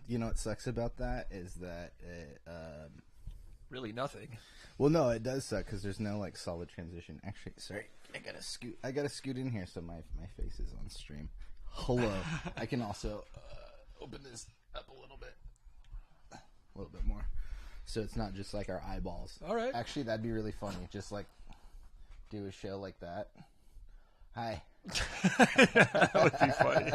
You know what sucks about that is that really nothing. Well, no, it does suck because there's no like solid transition. Actually, sorry, I gotta scoot in here so my face is on stream. Hello. I can also open this up a little bit more, so it's not just like our eyeballs. All right. Actually, that'd be really funny. Just like do a show like that. Hi. That would be funny.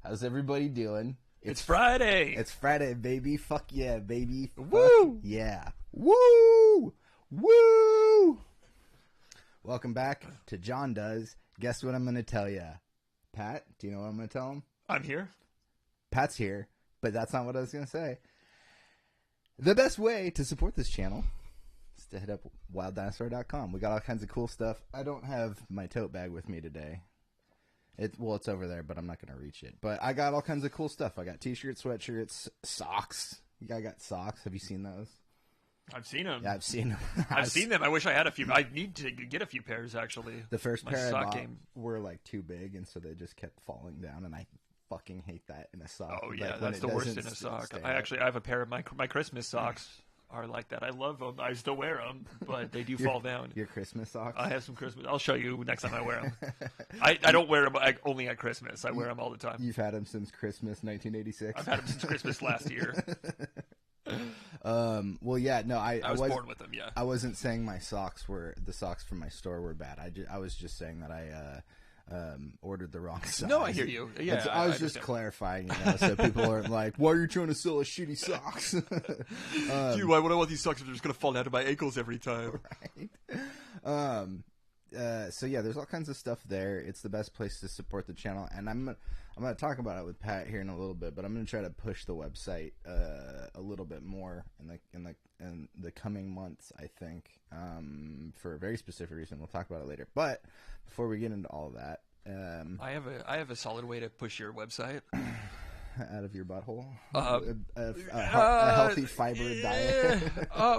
How's everybody doing? It's Friday. It's Friday, baby. Fuck yeah, baby. Woo! Yeah. Woo! Woo! Welcome back to Jon Does. Guess what I'm going to tell you? Pat, do you know what I'm going to tell him? I'm here. Pat's here, but that's not what I was going to say. The best way to support this channel is to hit up wilddinosaur.com. We got all kinds of cool stuff. I don't have my tote bag with me today. It's over there, but I'm not going to reach it. But I got all kinds of cool stuff. I got t-shirts, sweatshirts, socks. I got socks. Have you seen those? I've seen them. Yeah, I've seen them. I've seen them. I wish I had a few. I need to get a few pairs, actually. The first pair I bought were like too big, and so they just kept falling down, and I fucking hate that in a sock. Oh, yeah, that's the worst in a sock. I have a pair of my Christmas socks. Are like that. I love them. I still wear them, but they do fall down. Your Christmas socks? I have some Christmas. I'll show you next time I wear them. I don't wear them only at Christmas. I wear them all the time. You've had them since Christmas 1986? I've had them since Christmas last year. Well, yeah, no, I was born with them, yeah. I wasn't saying the socks from my store were bad. I was just saying that I ordered the wrong size. No, I hear you. Yeah, I was just clarifying, so people aren't like, "Why are you trying to sell us shitty socks?" Dude, why would I want these socks if they're just gonna fall down to my ankles every time? Right. So yeah, there's all kinds of stuff there. It's the best place to support the channel, and I'm gonna talk about it with Pat here in a little bit, but I'm gonna try to push the website a little bit more in the coming months. I think for a very specific reason. We'll talk about it later. But before we get into all of that, I have a solid way to push your website. Out of your butthole, a healthy fiber diet.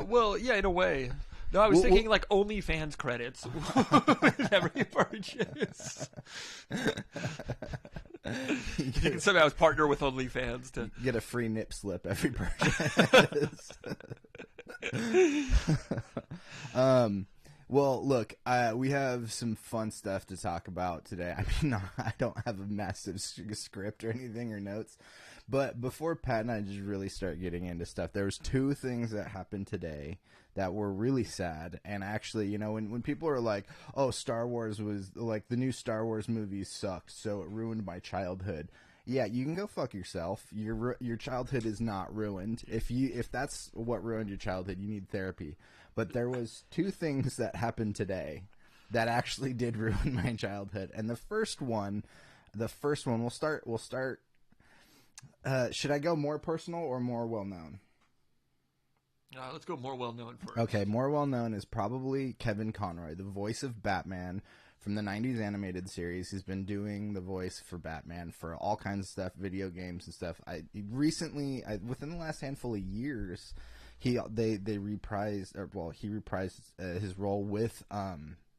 Well, yeah, in a way. No, I was thinking like OnlyFans credits with every purchase. You can somehow partner with OnlyFans to get a free nip slip every purchase. Well, look, we have some fun stuff to talk about today. I mean, I don't have a massive script or anything or notes, but before Pat and I just really start getting into stuff, there was two things that happened today that were really sad. And actually, you know, when people are like, "Oh, Star Wars was like the new Star Wars movies sucked, so it ruined my childhood." Yeah, you can go fuck yourself. Your childhood is not ruined. If that's what ruined your childhood, you need therapy. But there was two things that happened today that actually did ruin my childhood. And the first one, we'll start. Should I go more personal or more well known? Let's go more well known first. Okay, more well known is probably Kevin Conroy, the voice of Batman from the 90s animated series. He's been doing the voice for Batman for all kinds of stuff, video games and stuff. Recently, within the last handful of years, he reprised his role with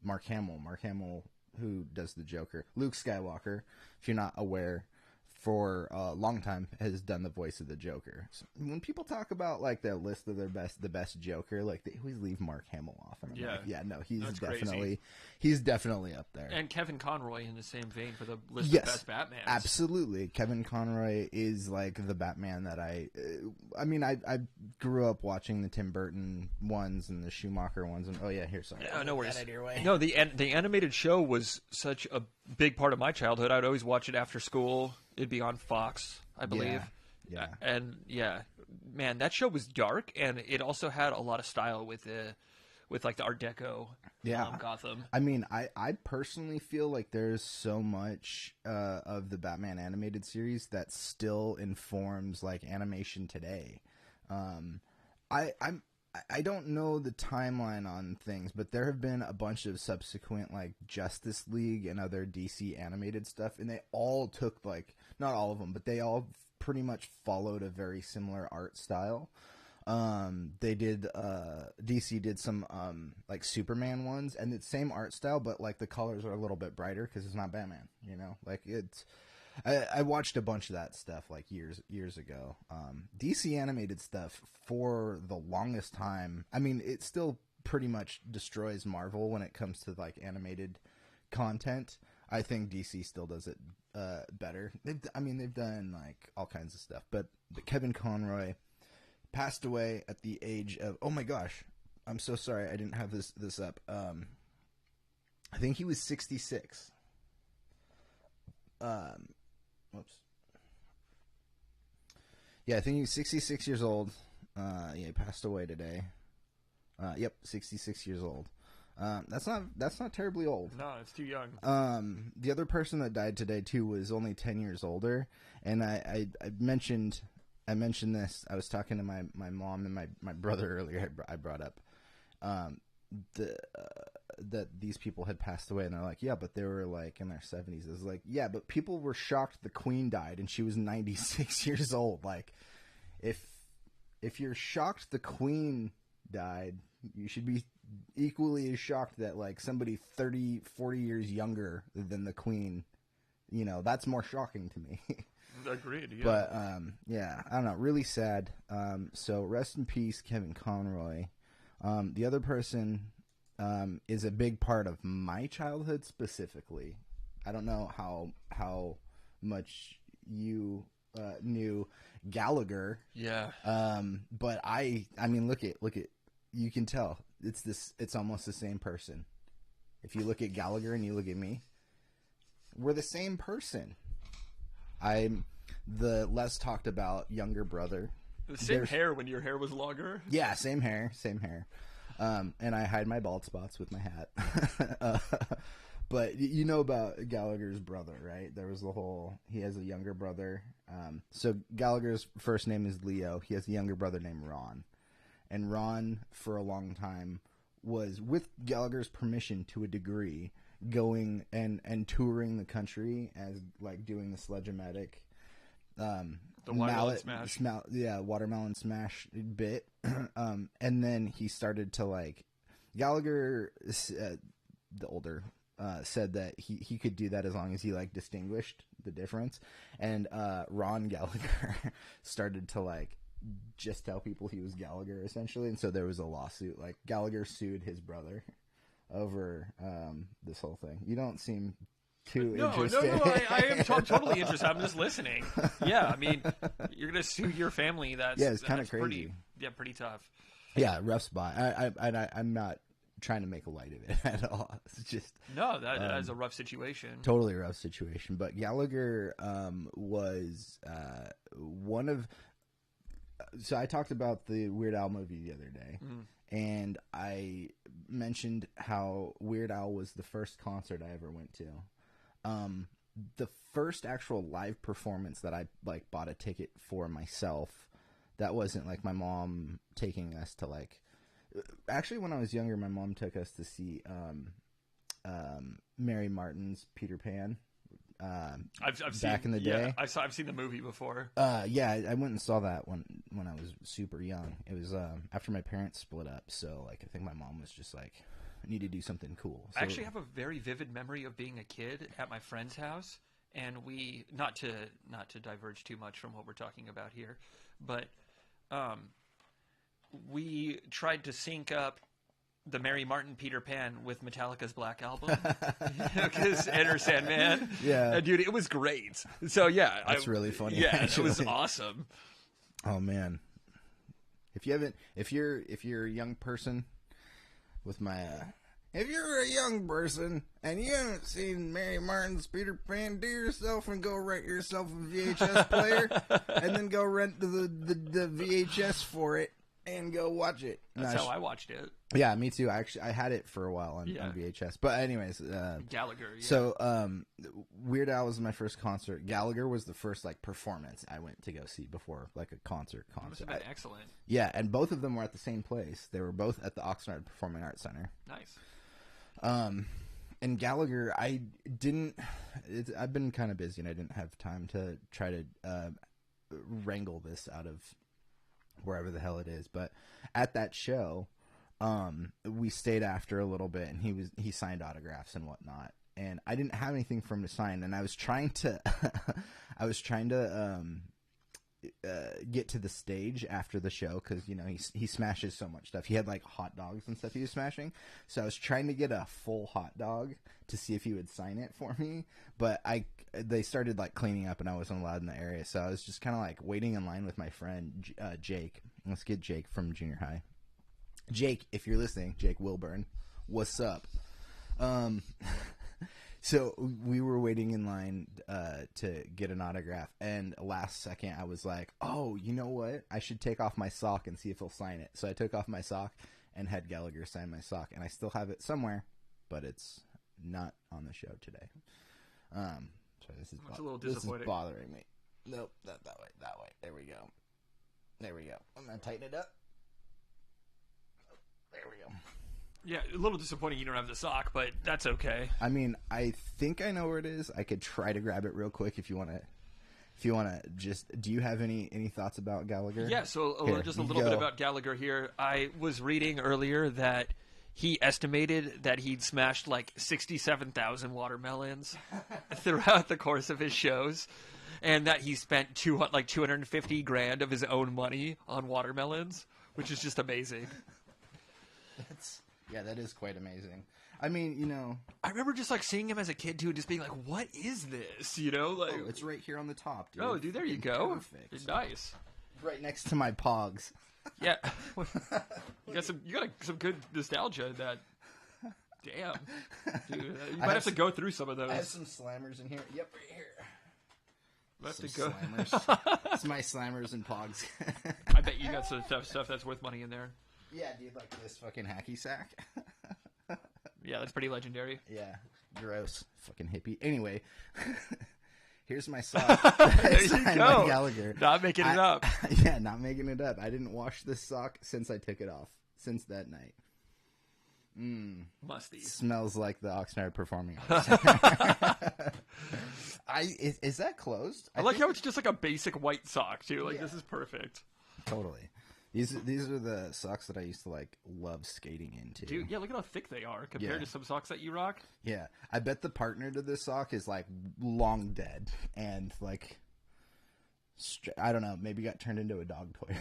Mark Hamill. Mark Hamill, who does the Joker. Luke Skywalker, if you're not aware, for a long time has done the voice of the Joker. So when people talk about like their list of the best Joker, like they always leave Mark Hamill off. And I'm like, yeah, no, he's definitely up there. And Kevin Conroy in the same vein for the list of best Batman. Absolutely. Kevin Conroy is like the Batman that I grew up watching the Tim Burton ones and the Schumacher ones. And no worries. No, the animated show was such a big part of my childhood. I'd always watch it after school. It'd be on Fox, I believe. Yeah. And man, that show was dark, and it also had a lot of style with like the Art Deco Gotham. I mean, I personally feel like there's so much of the Batman animated series that still informs like animation today. I don't know the timeline on things, but there have been a bunch of subsequent like Justice League and other DC animated stuff, and they all took like, not all of them, but they all pretty much followed a very similar art style. They did DC did some like Superman ones, and it's same art style, but like the colors are a little bit brighter because it's not Batman. You know, like it's. I watched a bunch of that stuff like years ago. DC animated stuff for the longest time. I mean, it still pretty much destroys Marvel when it comes to like animated content. I think DC still does it better. They've done like all kinds of stuff, but Kevin Conroy passed away at the age of, oh my gosh, I'm so sorry I didn't have this up. I think he was 66. Whoops. Yeah, I think he was 66 years old. Yeah, he passed away today. Yep, 66 years old. That's not terribly old. No, it's too young. The other person that died today too was only 10 years older, and I mentioned this. I was talking to my mom and my brother earlier. I brought up that these people had passed away, and they're like, yeah, but they were like in their 70s. I was like, yeah, but people were shocked the Queen died and she was 96 years old. Like, if you're shocked the Queen died, you should be equally as shocked that like somebody 30, 40 years younger than the Queen, you know, that's more shocking to me. Agreed, yeah. But yeah, I don't know, really sad. So rest in peace, Kevin Conroy. The other person is a big part of my childhood specifically. I don't know how much you knew Gallagher. Yeah. But I mean, look at you can tell it's almost the same person. If you look at Gallagher and you look at me, we're the same person. I'm the less talked about younger brother. The same hair when your hair was longer? Yeah, same hair. And I hide my bald spots with my hat. But you know about Gallagher's brother, right? There was he has a younger brother. So Gallagher's first name is Leo. He has a younger brother named Ron. And Ron, for a long time, was, with Gallagher's permission to a degree, going and touring the country as, like, doing the Sledge-O-Matic, the Watermelon Smash. Watermelon Smash bit. And then he started to, like, Gallagher, the older, said that he could do that as long as he, like, distinguished the difference. And Ron Gallagher started to, like, just tell people he was Gallagher, essentially. And so there was a lawsuit. Like, Gallagher sued his brother over this whole thing. You don't seem too interested. No, I am totally interested. I'm just listening. Yeah, I mean, you're going to sue your family. It's kind of crazy. Pretty tough. Yeah, rough spot. I'm not trying to make a light of it at all. It's just... No, that is a rough situation. Totally rough situation. But Gallagher was one of... So I talked about the Weird Al movie the other day, and I mentioned how Weird Al was the first concert I ever went to. The first actual live performance that I like bought a ticket for myself, that wasn't like my mom taking us to like... Actually, when I was younger, my mom took us to see Mary Martin's Peter Pan. I've back in the day. Yeah, I've seen the movie before. Yeah, I went and saw that when I was super young. It was after my parents split up, so like I think my mom was just like, I need to do something cool. So, I actually have a very vivid memory of being a kid at my friend's house, and we not to diverge too much from what we're talking about here, but we tried to sync up the Mary Martin Peter Pan with Metallica's Black Album, because Enter Sandman. Yeah, dude, it was great. So yeah, that's really funny. Yeah, actually. It was awesome. Oh man, if you're a young person with my, if you're a young person and you haven't seen Mary Martin's Peter Pan, do yourself and go rent yourself a VHS player, and then go rent the VHS for it. And go watch it. That's how I watched it. Yeah, me too. I had it for a while on VHS. But anyways, Gallagher. Yeah. So Weird Al was my first concert. Gallagher was the first like performance I went to go see before like a concert. That must have been excellent. Yeah, and both of them were at the same place. They were both at the Oxnard Performing Arts Center. Nice. And Gallagher, I've been kind of busy and I didn't have time to try to wrangle this out of wherever the hell it is. But at that show, we stayed after a little bit, and he signed autographs and whatnot. And I didn't have anything for him to sign, and I was trying to get to the stage after the show because he smashes so much stuff. He had like hot dogs and stuff he was smashing, so I was trying to get a full hot dog to see if he would sign it for me. But they started like cleaning up, and I wasn't allowed in the area, so I was just kind of like waiting in line with my friend Jake. Let's get Jake from junior high. Jake, if you're listening, Jake Wilburn, what's up? So we were waiting in line to get an autograph, and last second I was like, oh, you know what? I should take off my sock and see if he'll sign it. So I took off my sock and had Gallagher sign my sock, and I still have it somewhere, but it's not on the show today. So this is a little disappointing. This is bothering me. Nope, that way. There we go. I'm going to tighten it up. There we go. Yeah, a little disappointing you don't have the sock, but that's okay. I mean, I think I know where it is. I could try to grab it real quick if you want to. Just, do you have any thoughts about Gallagher? Yeah, so just a little bit about Gallagher here. I was reading earlier that he estimated that he'd smashed like 67,000 watermelons throughout the course of his shows, and that he spent $250,000 of his own money on watermelons, which is just amazing. Yeah, that is quite amazing. I mean, I remember just like seeing him as a kid too, and just being like, "What is this?" Like, oh, it's right here on the top, dude. Oh, dude, there you go. Perfect. Nice. Right next to my Pogs. Yeah, you got some good nostalgia in that. Damn, dude, you might have to go through some of those. I have some slammers in here. Yep, right here. I have to go. Slammers. It's my slammers and Pogs. I bet you got some stuff that's worth money in there. Yeah, dude, like this fucking hacky sack. Yeah, that's pretty legendary. Yeah, gross. Fucking hippie. Anyway, here's my sock. There you go. Gallagher. Not making it up. Yeah, not making it up. I didn't wash this sock since I took it off. Since that night. Musty. Smells like the Oxnard Performing Arts. Is that closed? I like how it's just like a basic white sock too. Like this is perfect. Totally. These are the socks that I used to like love skating into. Dude, yeah, look at how thick they are compared to some socks that you rock. Yeah, I bet the partner to this sock is like long dead and like I don't know, maybe got turned into a dog toy.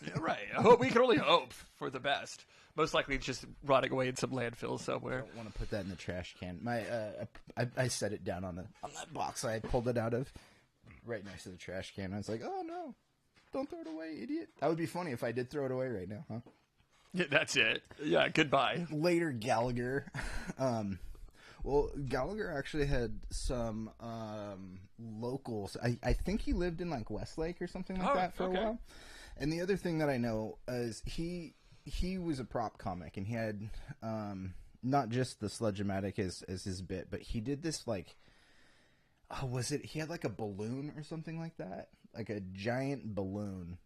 Yeah, right. We can only hope for the best. Most likely, it's just rotting away in some landfill somewhere. I don't want to put that in the trash can. I set it down on that box I pulled it out of, right next to the trash can. I was like, oh no. Don't throw it away, idiot. That would be funny if I did throw it away right now, huh? Yeah, that's it. Yeah, goodbye. Later, Gallagher. Well, Gallagher actually had some locals. I think he lived in like Westlake or something like that for a while. And the other thing that I know is he was a prop comic, and he had not just the Sludge-O-Matic as his bit, but he did this like, he had like a balloon or something like that? Like a giant balloon.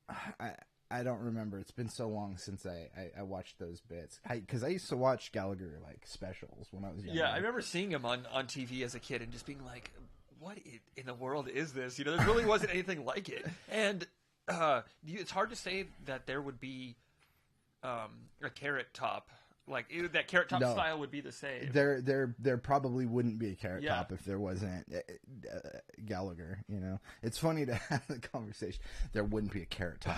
I don't remember. It's been so long since I watched those bits. Because I used to watch Gallagher like specials when I was younger. Yeah, I remember seeing him on TV as a kid and just being like, what in the world is this? There really wasn't anything like it. And it's hard to say that there would be a Carrot Top. Like that Carrot Top style would be the same. There probably wouldn't be a Carrot Top if there wasn't Gallagher. It's funny to have the conversation. There wouldn't be a Carrot Top.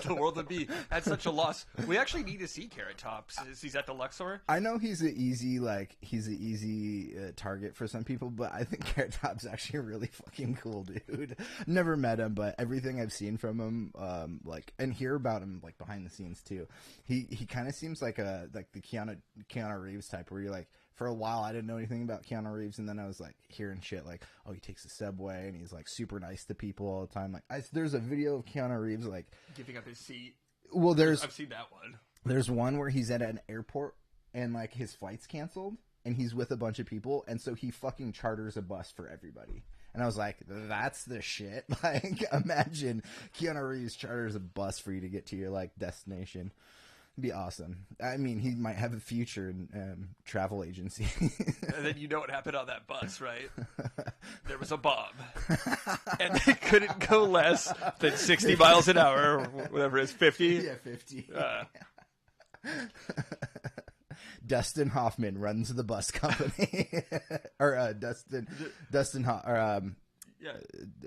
The world would be at such a loss. We actually need to see Carrot Top since he's at the Luxor. I know he's an easy target for some people, but I think Carrot Top's actually a really fucking cool dude. Never met him, but everything I've seen from him, and hear about him like behind the scenes too. He kind of seems like the Keanu Reeves type, where you're like, for a while I didn't know anything about Keanu Reeves, and then I was like hearing shit like, oh, he takes the subway and he's like super nice to people all the time. Like there's a video of Keanu Reeves like giving up his seat. Well, I've seen that one. There's one where he's at an airport and like his flight's canceled and he's with a bunch of people, and so he fucking charters a bus for everybody. And I was like, that's the shit. Like, imagine Keanu Reeves charters a bus for you to get to your like destination. Be awesome. I mean, he might have a future in travel agency. And then you know what happened on that bus, right? There was a bomb. And they couldn't go less than 60 miles an hour, or whatever it is, 50? Yeah, 50. Dustin Hoffman runs the bus company. Or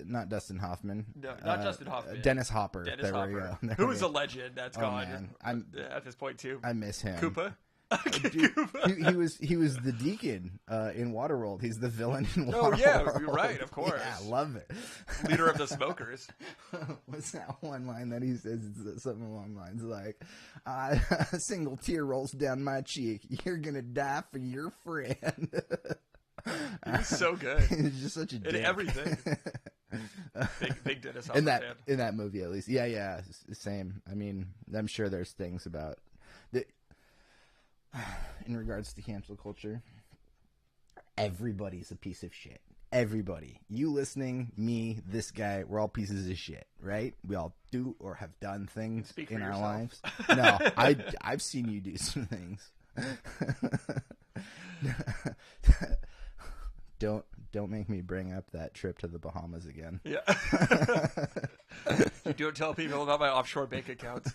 not Dustin Hoffman. No, not Dustin Hoffman. Dennis Hopper. Dennis Hopper. Who is a legend that's gone at this point, too. I miss him. Koopa? Dude, he was the deacon in Waterworld. He's the villain in Waterworld. Oh, yeah, you're right, of course. Yeah, I love it. Leader of the smokers. What's that one line that he says? It's something along the lines like, a single tear rolls down my cheek. You're going to die for your friend. He's so good. He's just such a dick. In everything. Big Dennis Hopper fan. fan. In that movie, at least. Yeah, same. I mean, I'm sure there's things about that. In regards to cancel culture, everybody's a piece of shit. Everybody. You listening, me, this guy, we're all pieces of shit, right? We all do or have done things in our lives. No, I've seen you do some things. Don't make me bring up that trip to the Bahamas again. Yeah. You don't tell people about my offshore bank accounts.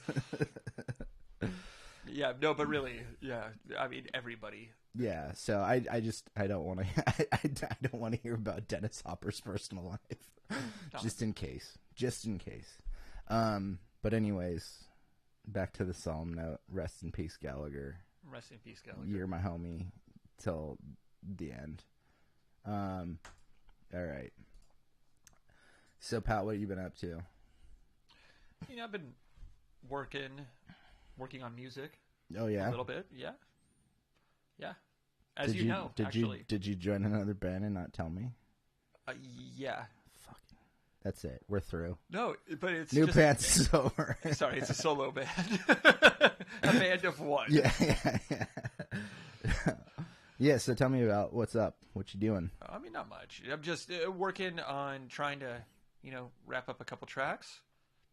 Yeah, no, but really, yeah. I mean, everybody. Yeah, so I don't want to I don't want to hear about Dennis Hopper's personal life. No. Just in case. But anyways, back to the solemn note. Rest in peace, Gallagher. Rest in peace, Gallagher. You're my homie till the end. All right. So, Pat, what have you been up to? You know, I've been working on music. Oh, yeah? A little bit, yeah. Yeah. As you know, actually. Did you join another band and not tell me? Yeah. Fuck. That's it. We're through. No, but it's New Pants is over. Sorry, it's a solo band. A band of one. Yeah. Yeah, so tell me about what's up. What you doing? I mean, not much. I'm just working on trying to, wrap up a couple tracks.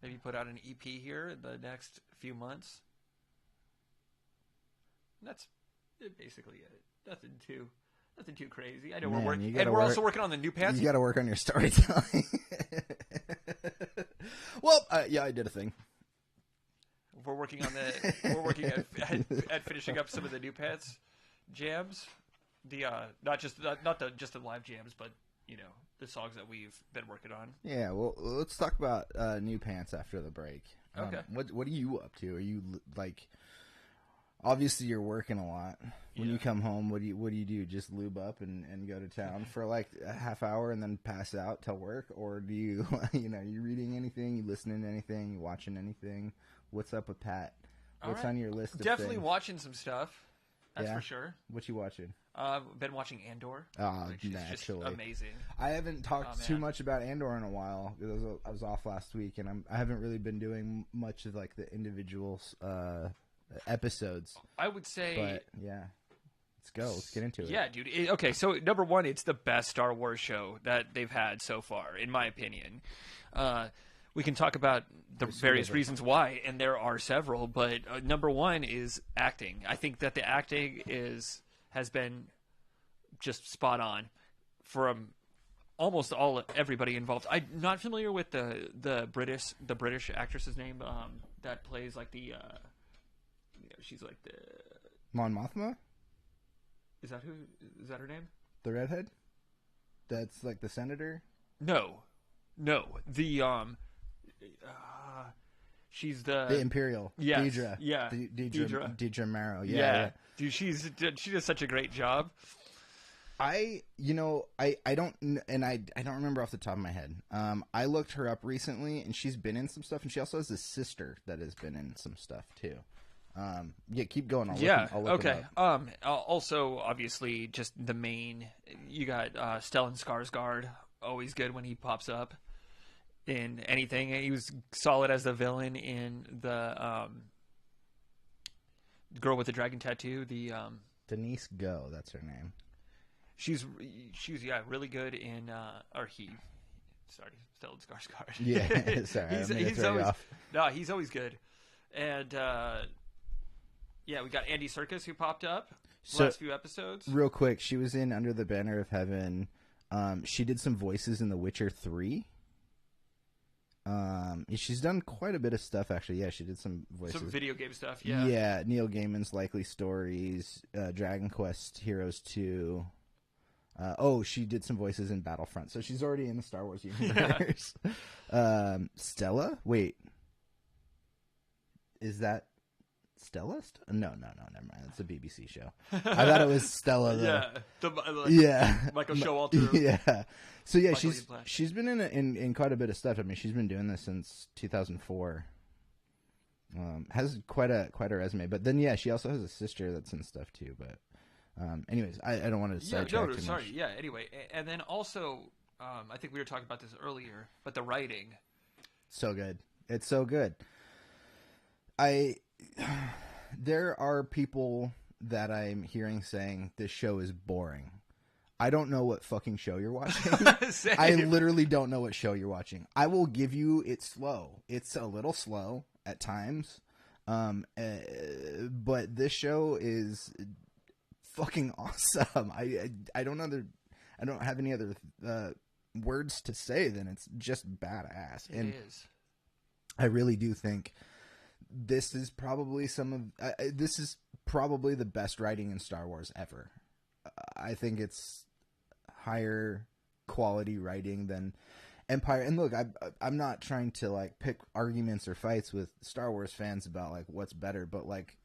Maybe put out an EP here in the next few months. And that's basically it. Nothing too crazy. I know we're working, and we're also working on the New Pants. You got to work on your storytelling. Well, yeah, I did a thing. We're working at finishing up some of the New Pants jams. The not just the live jams, but the songs that we've been working on. Yeah, well, let's talk about New Pants after the break. Okay. What are you up to? Are you like? Obviously, you're working a lot. When you come home, what do you do? Just lube up and go to town for like a half hour and then pass out till work, or do you you reading anything? You listening to anything? You watching anything? What's up with Pat? What's on your list? Definitely watching some stuff. That's for sure. What you watching? Been watching Andor. Which is just amazing. I haven't talked too much about Andor in a while because I was off last week, and I haven't really been doing much of like the individual episodes. I would say, but yeah, let's go. Let's get into it. Yeah, dude. Okay, so number one, it's the best Star Wars show that they've had so far, in my opinion. We can talk about the various reasons why, and there are several, but number one is acting. I think that the acting has been just spot on from almost everybody involved. I'm not familiar with the British actress's name that plays like the she's like the Mon Mothma. Is that her name? The redhead. That's like the senator. No, the she's the Imperial. Yes. Deidre. Yeah. Deidre Marrow. Yeah. Dude, she does such a great job. I don't remember off the top of my head. I looked her up recently, and she's been in some stuff, and she also has a sister that has been in some stuff too. Yeah, keep going. I'll look okay. Also, obviously, just the main. You got Stellan Skarsgård, always good when he pops up in anything. He was solid as the villain in the Girl with the Dragon Tattoo. The Denise Go, that's her name. She's really good in Stellan Skarsgård. Yeah, sorry, he's always off. No, he's always good, and Yeah, we got Andy Serkis who popped up So, last few episodes. real quick, she was in Under the Banner of Heaven. She did some voices in The Witcher 3. She's done quite a bit of stuff, actually. Yeah, she did some voices. Some video game stuff, yeah. Yeah, Neil Gaiman's Likely Stories, Dragon Quest Heroes 2. She did some voices in Battlefront. So she's already in the Star Wars universe. Stella? Wait. Is that Stella? No, never mind. It's a BBC show. I thought it was Stella, though. Yeah. Michael Showalter. Yeah. So, yeah, Michael she's been in quite a bit of stuff. I mean, she's been doing this since 2004. Has quite a resume. But then, yeah, she also has a sister that's in stuff, too. But, anyways, I don't want to sidetrack too much. Yeah, anyway. And then also, I think we were talking about this earlier, but the writing. So good. It's so good. There are people that I'm hearing saying this show is boring. I don't know what fucking show you're watching. I literally don't know what show you're watching. I will give you it's slow. It's a little slow at times. But this show is fucking awesome. I don't have any other words to say than it's just badass. It is. I really do think this is probably this is probably the best writing in Star Wars ever. I think it's higher quality writing than Empire. And look, I'm not trying to like pick arguments or fights with Star Wars fans about like what's better, but like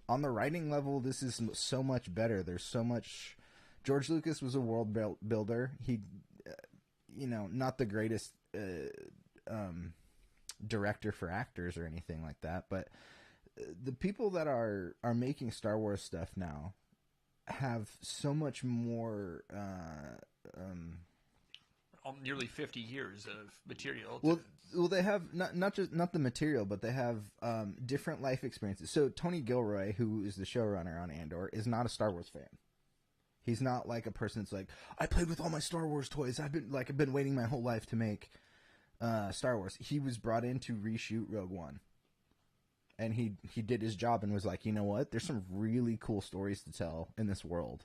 on the writing level, this is so much better. There's so much. George Lucas was a world builder. He, not the greatest director for actors or anything like that, but the people that are making Star Wars stuff now have so much more nearly 50 years of material. Well, they have not the material, but they have different life experiences. So Tony Gilroy, who is the showrunner on Andor, is not a Star Wars fan. He's not like a person that's like, I played with all my Star Wars toys. I've been waiting my whole life to make Star Wars. He was brought in to reshoot Rogue One, and he did his job and was like, you know what? There's some really cool stories to tell in this world,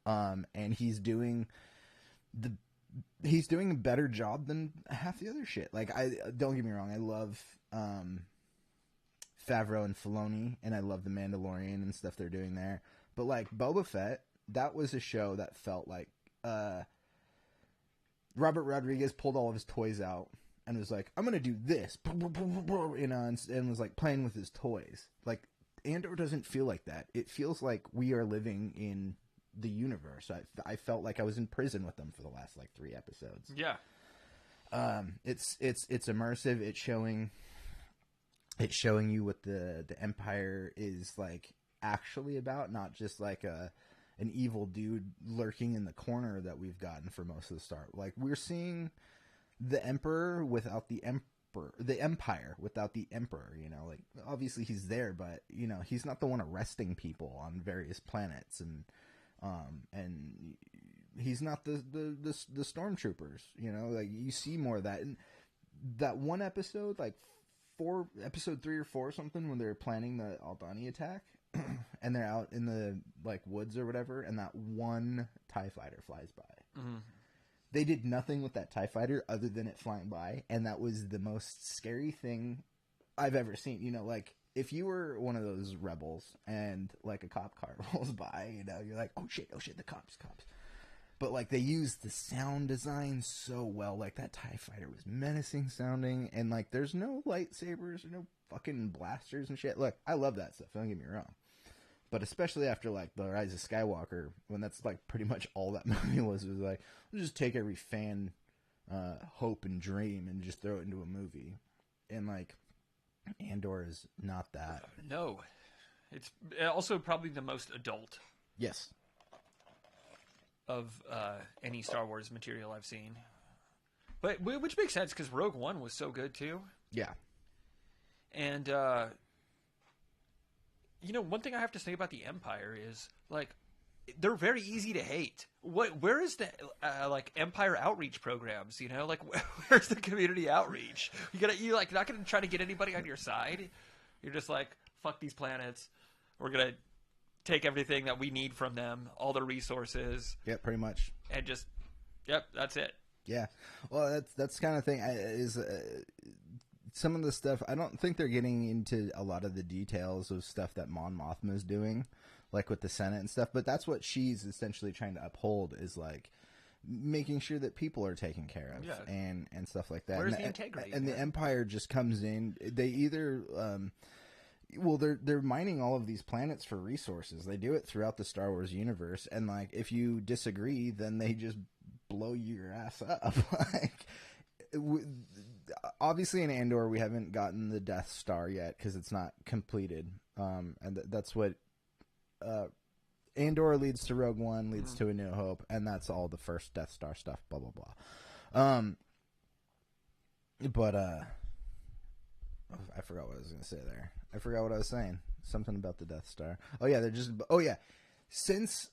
and he's doing a better job than half the other shit. Like, I don't get me wrong, I love Favreau and Filoni, and I love The Mandalorian and stuff they're doing there. But like Boba Fett, that was a show that felt like Robert Rodriguez pulled all of his toys out and was like, I'm going to do this, and was like playing with his toys. Like, Andor doesn't feel like that. It feels like we are living in the universe. I felt like I was in prison with them for the last like 3 episodes. Yeah. It's immersive. It's showing you what the Empire is like actually about, not just like an evil dude lurking in the corner that we've gotten for most of the start. Like, we're seeing the Emperor without the Emperor, the Empire without the Emperor, like, obviously he's there, but he's not the one arresting people on various planets, and he's not the stormtroopers, like, you see more of that. And that one episode, like episode 3 or 4 or something, when they're planning the Aldhani attack, and they're out in the like woods or whatever, and that one TIE fighter flies by. Mm-hmm. They did nothing with that TIE fighter other than it flying by, and that was the most scary thing I've ever seen. Like, if you were one of those rebels and like a cop car rolls by, you're like, oh shit, the cops. But like, they used the sound design so well. Like, that TIE fighter was menacing sounding, and like, there's no lightsabers or no fucking blasters and shit. Look, I love that stuff, don't get me wrong. But especially after like The Rise of Skywalker, when that's like pretty much all that movie was like, we'll just take every fan hope and dream and just throw it into a movie. And like, Andor is not that. No. It's also probably the most adult. Yes. Of any Star Wars material I've seen. But which makes sense, because Rogue One was so good too. Yeah. And one thing I have to say about the Empire is, like, they're very easy to hate. Where is the like Empire outreach programs? Like, where's the community outreach? You're like not gonna try to get anybody on your side. You're just like, fuck these planets. We're gonna take everything that we need from them, all the resources. Yep, pretty much. And just, that's it. Yeah. Well, that's the kind of thing some of the stuff, I don't think they're getting into a lot of the details of stuff that Mon Mothma is doing, like with the Senate and stuff, but that's what she's essentially trying to uphold, is like making sure that people are taken care of and stuff like that. Where's the integrity? And the Empire just comes in. They either, they're mining all of these planets for resources. They do it throughout the Star Wars universe, and like if you disagree, then they just blow your ass up. Like, obviously in Andor we haven't gotten the Death Star yet because it's not completed, and that's what Andor leads to Rogue One, leads to A New Hope, and that's all the first Death Star stuff, blah blah blah. But I forgot what I was going to say there. I forgot what I was saying. Something about the Death Star. Since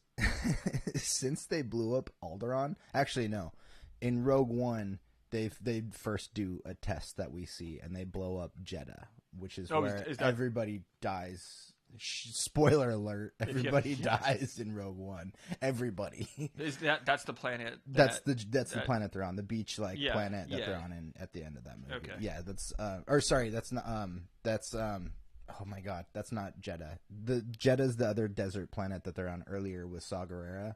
since they blew up Alderaan, actually no, in Rogue One they first do a test that we see, and they blow up Jeddah, which is where everybody dies. Spoiler alert! Everybody dies in Rogue One. Everybody. That's the planet. That's the planet they're on. The beach planet that they're on at the end of that movie. Okay. Yeah, that's that's not oh my god, that's not Jeddah. The Jeddah's the other desert planet that they're on earlier with Saw Gerrera,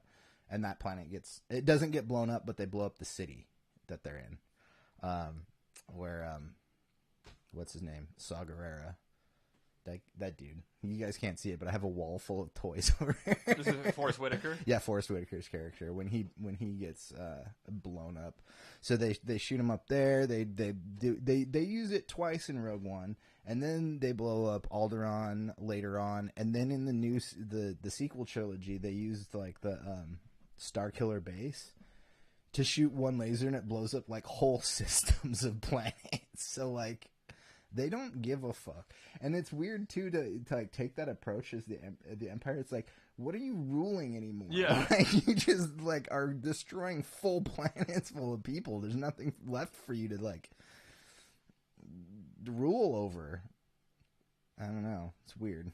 and that planet doesn't get blown up, but they blow up the city that they're in. Where what's his name? Saw Gerrera. That dude. You guys can't see it, but I have a wall full of toys over here. This is Forrest Whitaker? Yeah, Forrest Whitaker's character when he gets blown up. So they shoot him up there. They use it twice in Rogue One, and then they blow up Alderaan later on, and then in the sequel trilogy they used like the Starkiller base to shoot one laser, and it blows up like whole systems of planets. So like, they don't give a fuck. And it's weird too to like take that approach as the Empire. It's like, what are you ruling anymore? Yeah. Like, you just like are destroying full planets full of people. There's nothing left for you to like rule over. I don't know. It's weird.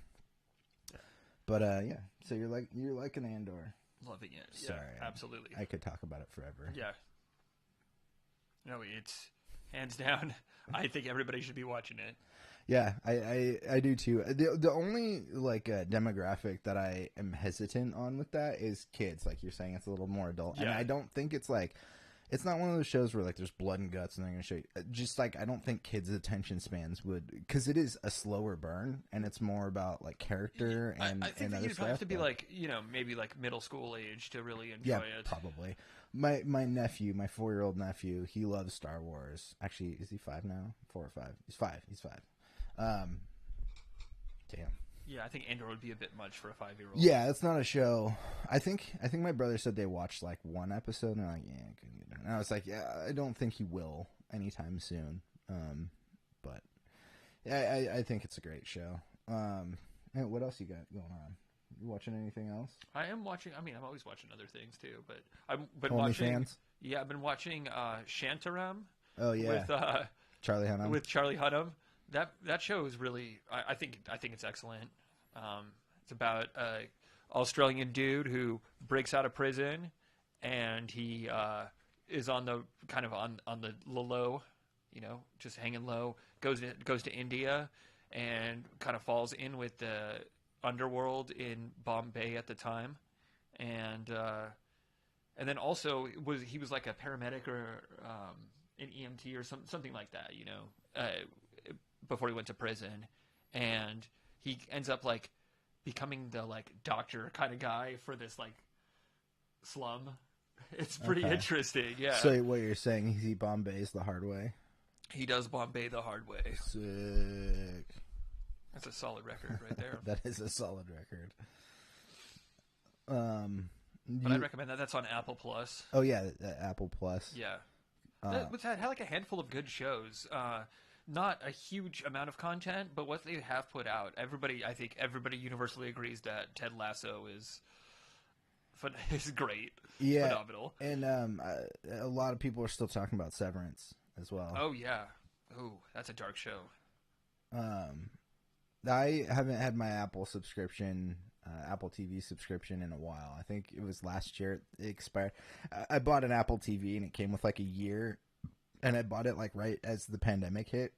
But yeah. So you're like an Andor. Loving it. Sorry. Yeah, absolutely. I could talk about it forever. Yeah. No, it's hands down. I think everybody should be watching it. Yeah, I do too. The only like demographic that I am hesitant on with that is kids. Like you're saying, it's a little more adult, and I don't think it's like, it's not one of those shows where like there's blood and guts and they're gonna show you. Just like I don't think kids' attention spans would, because it is a slower burn and it's more about like character and I think and that other you'd stuff. have to be like, maybe like middle school age to really enjoy it. Probably. My nephew, my 4-year-old nephew, he loves Star Wars. Actually, is he 5 now? 4 or 5? He's 5. Damn. Yeah, I think Andor would be a bit much for a 5-year-old. Yeah, it's not a show. I think my brother said they watched like one episode and they're like, yeah, I couldn't get it. And I was like, yeah, I don't think he will anytime soon. But yeah, I think it's a great show. And what else you got going on? You watching anything else? I am watching. I mean, I'm always watching other things too, but I've been Only watching. Fans? Yeah, I've been watching Shantaram. Oh yeah, with Charlie Hunnam. With Charlie Hunnam. That show is really. I think it's excellent. It's about an Australian dude who breaks out of prison, and he is on the kind of on the low, just hanging low. Goes to India, and kind of falls in with the underworld in Bombay at the time, and then also he was like a paramedic or an EMT or something like that, before he went to prison, and he ends up like becoming the like doctor kind of guy for this like slum. It's pretty interesting, yeah. So what you're saying is he Bombays the hard way? He does Bombay the hard way. Sick. That's a solid record right there. That is a solid record. But I'd recommend that. That's on Apple Plus. Oh yeah, Apple Plus. Yeah. It had like a handful of good shows. Not a huge amount of content, but what they have put out, I think everybody universally agrees that Ted Lasso is great. Yeah. Phenomenal. And a lot of people are still talking about Severance as well. Oh yeah. Ooh, that's a dark show. I haven't had my Apple subscription, Apple TV subscription in a while. I think it was last year it expired. I bought an Apple TV and it came with like a year, and I bought it like right as the pandemic hit.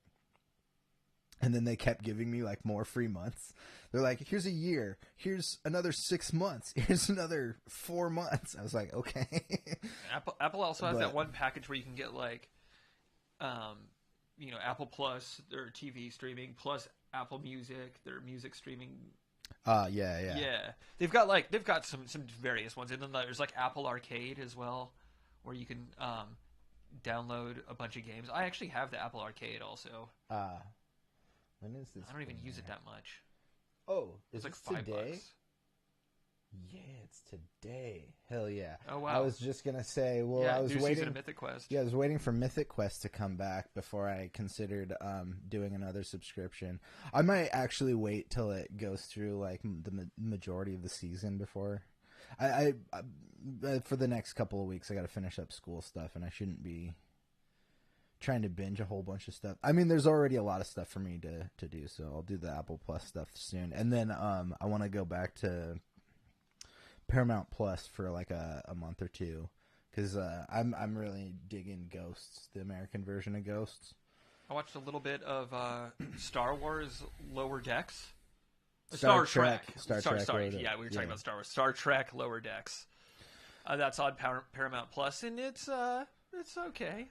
And then they kept giving me like more free months. They're like, here's a year. Here's another 6 months. Here's another 4 months. I was like, okay. Apple also has that one package where you can get like, Apple Plus, their TV streaming, plus Apple Music, their music streaming. Yeah. They've got some various ones, and then there's like Apple Arcade as well, where you can download a bunch of games. I actually have the Apple Arcade also. When is this? I don't even use it that much. Oh, it's like $5? $5. Yeah, it's today. Hell yeah! Oh wow! I was just gonna say, I was waiting for Mythic Quest. Yeah, I was waiting for Mythic Quest to come back before I considered doing another subscription. I might actually wait till it goes through like the majority of the season before. I for the next couple of weeks, I got to finish up school stuff, and I shouldn't be trying to binge a whole bunch of stuff. I mean, there's already a lot of stuff for me to do, so I'll do the Apple Plus stuff soon. And then I want to go back to Paramount Plus for like a month or two, because I'm really digging Ghosts, the American version of Ghosts. I watched a little bit of Star Wars Lower Decks. Star Trek. Sorry. Yeah, we were talking about Star Wars. Star Trek Lower Decks. That's on Paramount Plus, and it's okay.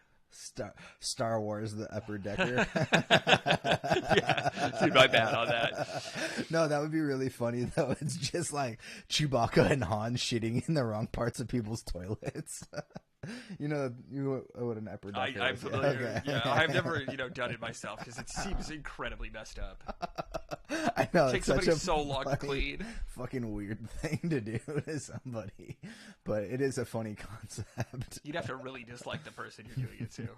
Star Wars, the upper decker. Yeah, dude, my bad on that. No, that would be really funny though. It's just like Chewbacca and Han shitting in the wrong parts of people's toilets. You know what an upper decker I'm is. familiar. Okay. Yeah, I've never done it myself because it seems incredibly messed up. I know. It takes somebody so long to clean. Fucking weird thing to do to somebody, but it is a funny concept. You'd have to really dislike the person you're doing it to.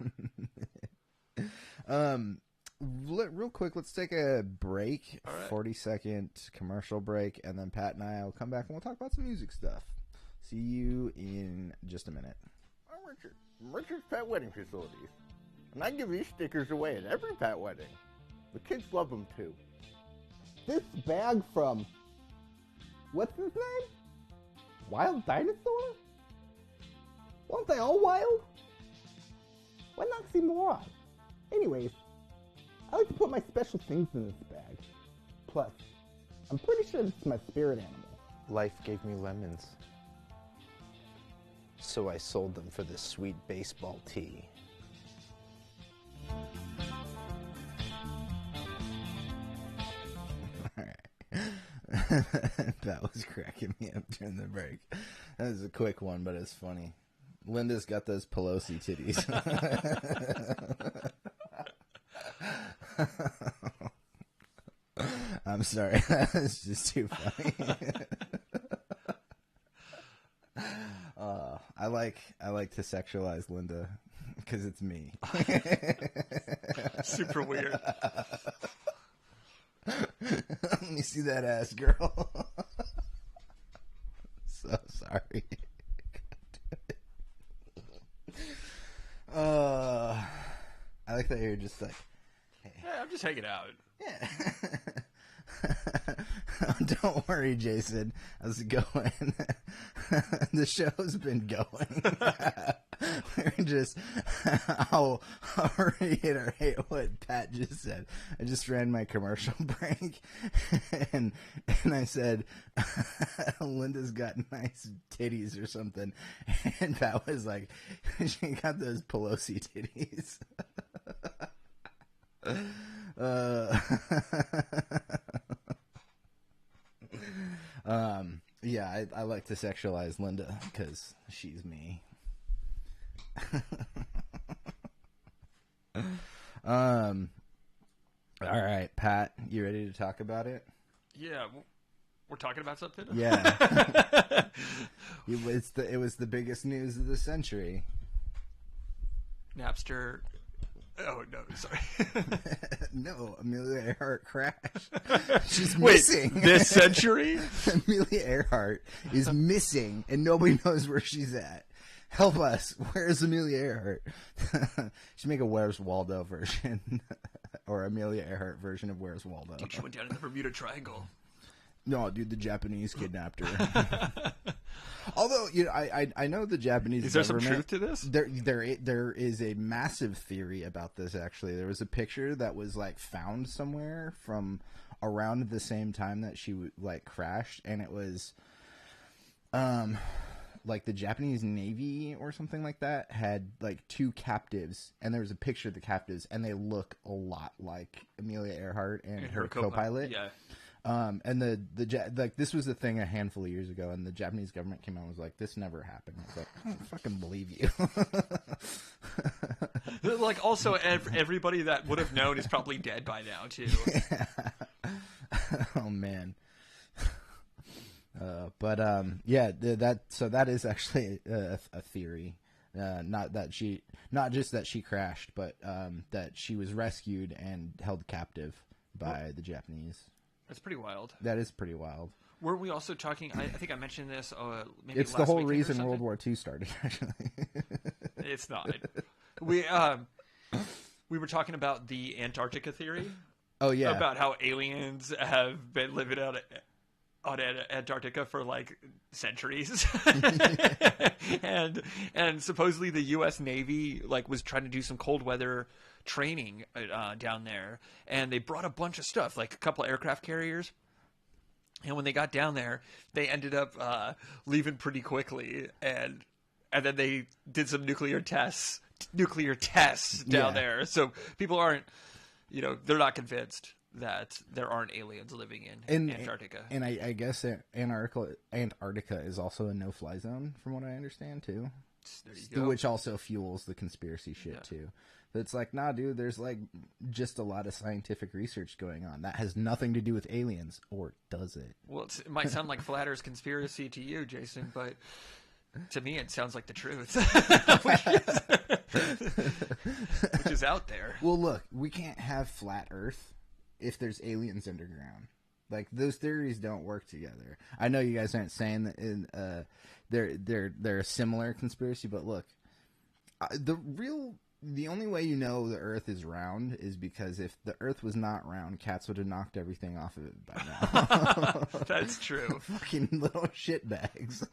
Real quick, let's take a break. All right. 40-second commercial break, and then Pat and I will come back and we'll talk about some music stuff. See you in just a minute. I'm Richard's Pet Wedding Facilities, and I give these stickers away at every pet wedding. The kids love them too. This bag from, what's his name? Wild Dinosaur? Weren't they all wild? What an oxymoron. Anyways, I like to put my special things in this bag. Plus, I'm pretty sure it's my spirit animal. Life gave me lemons, so I sold them for this sweet baseball tee. That was cracking me up during the break. That was a quick one, but it's funny. Linda's got those Pelosi titties. I'm sorry. That was just too funny. I like to sexualize Linda because it's me. Super weird. Let me see that ass, girl. So sorry. I like that you're just like, hey. Yeah, I'm just hanging out. Yeah. Don't worry, Jason. How's it going? The show's been going. We're just, I'll reiterate what Pat just said. I just ran my commercial break, and I said, Linda's got nice titties or something. And Pat was like, she got those Pelosi titties. Yeah, I like to sexualize Linda because she's me. All right, Pat, you ready to talk about it? Yeah, we're talking about something? Yeah. It was the biggest news of the century. Napster. Oh, no, sorry. No, Amelia Earhart crashed. She's missing. Wait, this century? Amelia Earhart is missing, and nobody knows where she's at. Help us. Where's Amelia Earhart? Should make a Where's Waldo version. Or Amelia Earhart version of Where's Waldo. Dude, she went down in the Bermuda Triangle. No, dude, the Japanese kidnapped her. Although, you know, I know the Japanese Is there some government, truth to this? There is a massive theory about this, actually. There was a picture that was, like, found somewhere from around the same time that she, like, crashed, and it was, like, the Japanese Navy or something like that had, like, 2 captives, and there was a picture of the captives, and they look a lot like Amelia Earhart and her co-pilot. Yeah. And like this was a thing a handful of years ago, and the Japanese government came out and was like, "This never happened." I was like, "I don't fucking believe you." Like, also, everybody that would have known is probably dead by now too. Yeah. Oh man. Yeah, that is actually a theory. Not just that she crashed, but that she was rescued and held captive by the Japanese. That's pretty wild. That is pretty wild. Were we also talking? I think I mentioned this. Maybe it's the whole reason World War II started. Actually, it's not. We were talking about the Antarctica theory. Oh yeah, about how aliens have been living on Antarctica for like centuries, and supposedly the U.S. Navy like was trying to do some cold weather training down there, and they brought a bunch of stuff, like a couple of aircraft carriers, and when they got down there they ended up leaving pretty quickly, and then they did some nuclear tests down there, so people aren't, you know, they're not convinced that there aren't aliens living in Antarctica. And I guess Antarctica is also a no-fly zone, from what I understand too. There you go. Which also fuels the conspiracy shit too. But it's like, nah, dude, there's like just a lot of scientific research going on that has nothing to do with aliens, or does it? Well, it might sound like Flat Earth's conspiracy to you, Jason, but to me it sounds like the truth, which is out there. Well, look, we can't have Flat Earth if there's aliens underground. Like, those theories don't work together. I know you guys aren't saying that they're a similar conspiracy, but look, the only way you know the Earth is round is because if the Earth was not round, cats would have knocked everything off of it by now. That's true. Fucking little shitbags.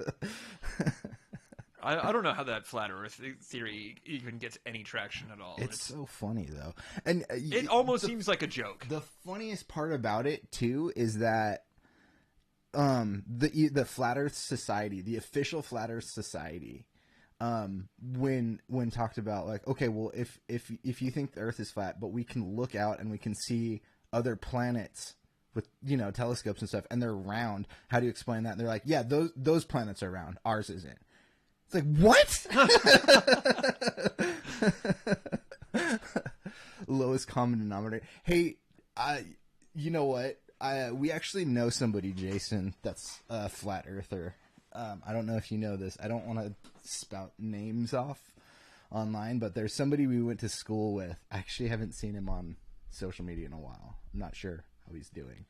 I don't know how that flat Earth theory even gets any traction at all. It's so funny though, and it almost seems like a joke. The funniest part about it too is that the Flat Earth Society, the official Flat Earth Society, when talked about, like, okay, well, if you think the Earth is flat, but we can look out and we can see other planets with, you know, telescopes and stuff, and they're round, how do you explain that? And they're like, yeah, those planets are round, ours isn't. It's like, what? Lowest common denominator. Hey, you know what? We actually know somebody, Jason, that's a flat earther. I don't know if you know this. I don't want to spout names off online, but there's somebody we went to school with. I actually haven't seen him on social media in a while. I'm not sure how he's doing.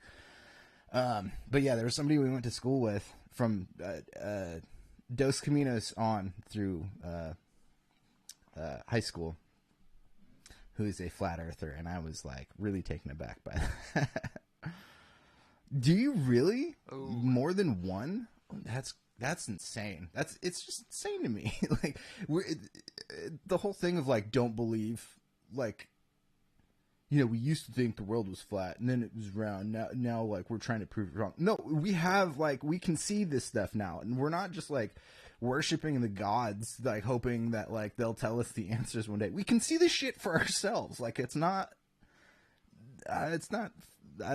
But yeah, there was somebody we went to school with from Dos Caminos on through high school, who is a flat earther, and I was like really taken aback by that. Do you really? Oh. More than one? That's insane. It's just insane to me. Like, the whole thing of like, don't believe, like, you know, we used to think the world was flat and then it was round. Now like, we're trying to prove it wrong. No, we have, like, we can see this stuff now, and we're not just like worshiping the gods, like hoping that like they'll tell us the answers one day. We can see this shit for ourselves. Like, it's not. I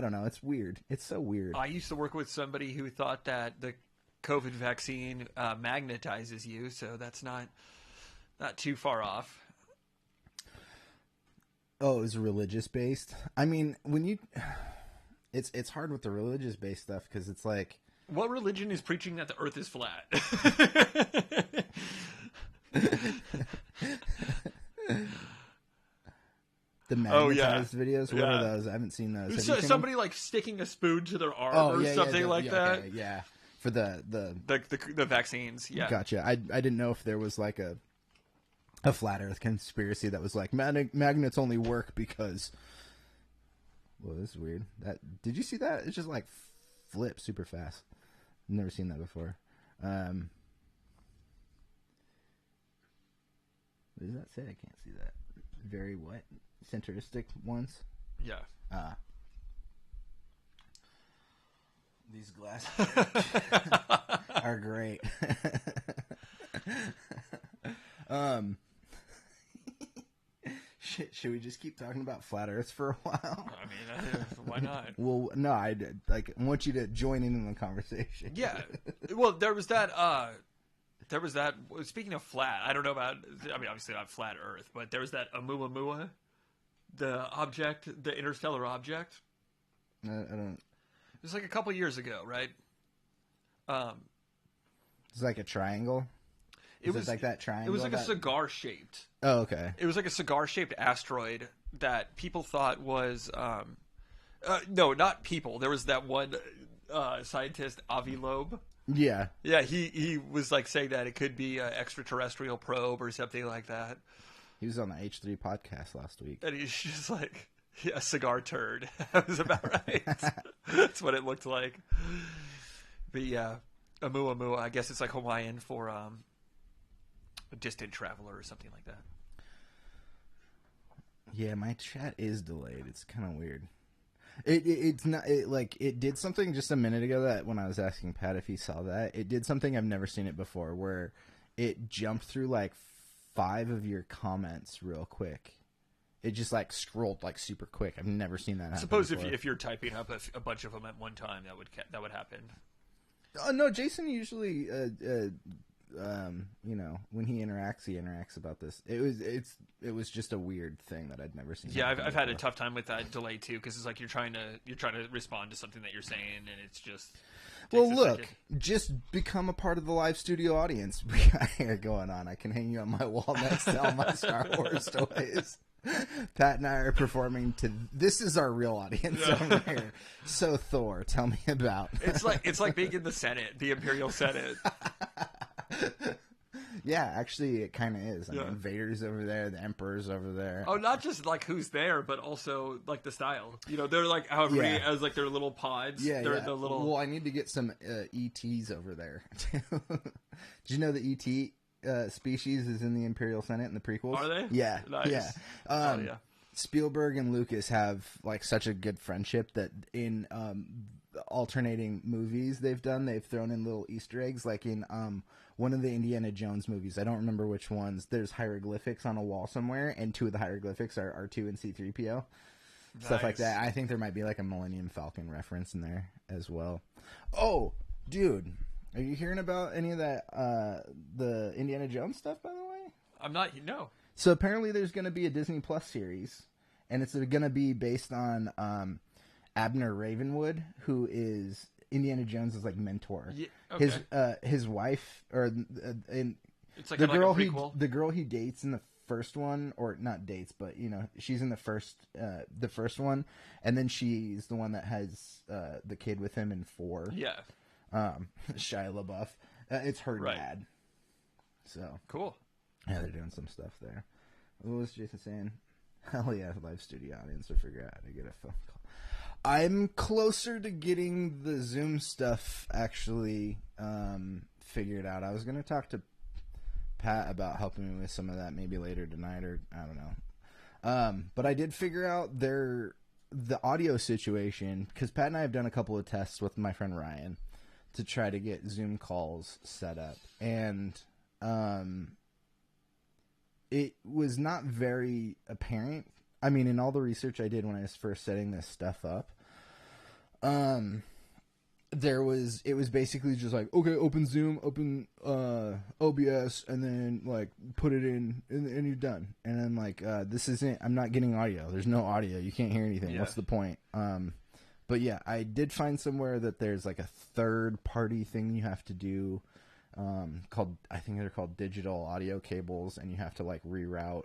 don't know. It's weird. It's so weird. I used to work with somebody who thought that the COVID vaccine magnetizes you, so that's not too far off. Oh, it was religious based. I mean, it's hard with the religious based stuff because it's like, what religion is preaching that the Earth is flat? The magnetized videos? What are those? I haven't seen those. Somebody like sticking a spoon to their arm or something like that. Yeah. For the vaccines. Yeah. Gotcha. I didn't know if there was like a flat Earth conspiracy that was like magnets only work because. Well, this is weird. Did you see that? It's just like flip super fast. I've never seen that before. What does that say? I can't see that. Very what? Centristic ones? Yeah. These glasses are great. Should we just keep talking about flat Earth for a while? I mean, why not? Well, no, I want you to join in the conversation. Yeah. Well, there was that. Speaking of flat, I don't know about. I mean, obviously not flat Earth, but there was that Oumuamua, the interstellar object. I don't. It was like a couple years ago, right? It's like a triangle. It was like that triangle. It was like a cigar shaped. Oh, okay. It was like a cigar shaped asteroid that people thought was. No, not people. There was that one scientist, Avi Loeb. Yeah. Yeah, he was like saying that it could be an extraterrestrial probe or something like that. He was on the H3 podcast last week. And he's just like, a cigar turd. That was about right. That's what it looked like. But yeah, Oumuamua, I guess it's like Hawaiian for a distant traveler or something like that. Yeah, my chat is delayed. It's kind of weird. It's not like it did something just a minute ago that when I was asking Pat if he saw that, it did something I've never seen it before where it jumped through like 5 of your comments real quick. It just like scrolled like super quick. I've never seen that happen. Suppose before. if you're typing up a bunch of them at one time, that would happen. Oh no, Jason usually you know, when he interacts about this. It was just a weird thing that I'd never seen. Yeah, I've had a tough time with that delay too, because it's like you're trying to respond to something that you're saying, and it's just. Well, look, just become a part of the live studio audience we got here going on. I can hang you on my wall next to all my Star Wars toys. Pat and I are performing to. This is our real audience over here. So Thor, tell me about. It's like being in the Senate, the Imperial Senate. Yeah, actually, it kind of is. I mean, Vader's over there, the Emperor's over there. Oh, not just like who's there, but also like the style. You know, they're like as like their little pods. Yeah, they're yeah. the little. Well, I need to get some ETs over there. Did you know the ET species is in the Imperial Senate in the prequels? Are they? Yeah, nice. Yeah. Yeah. Spielberg and Lucas have like such a good friendship that in alternating movies they've thrown in little Easter eggs, like in one of the Indiana Jones movies. I don't remember which ones. There's hieroglyphics on a wall somewhere, and 2 of the hieroglyphics are R2 and C-3PO. Nice. Stuff like that. I think there might be like a Millennium Falcon reference in there as well. Oh, dude, are you hearing about any of that the Indiana Jones stuff, by the way? I'm not. No. So apparently there's going to be a Disney Plus series, and it's going to be based on Abner Ravenwood, who is Indiana Jones' like mentor. Yeah, okay. His wife, or it's like the girl the girl he dates in the first one, or not dates, but you know she's in the first one, and then she's the one that has the kid with him in 4. Yeah. Shia LaBeouf. It's her dad. So cool. Yeah, they're doing some stuff there. What was Jason saying? Hell yeah, live studio audience to figure out how to get a phone call. I'm closer to getting the Zoom stuff actually figured out. I was going to talk to Pat about helping me with some of that maybe later tonight, or I don't know. But I did figure out the audio situation, because Pat and I have done a couple of tests with my friend Ryan to try to get Zoom calls set up. And it was not very apparent. I mean, in all the research I did when I was first setting this stuff up, it was basically just like, okay, open Zoom, open OBS, and then like put it in, and you're done. And then like, this isn't. I'm not getting audio. There's no audio. You can't hear anything. Yeah. What's the point? But yeah, I did find somewhere that there's like a third party thing you have to do, called, I think they're called digital audio cables, and you have to like reroute.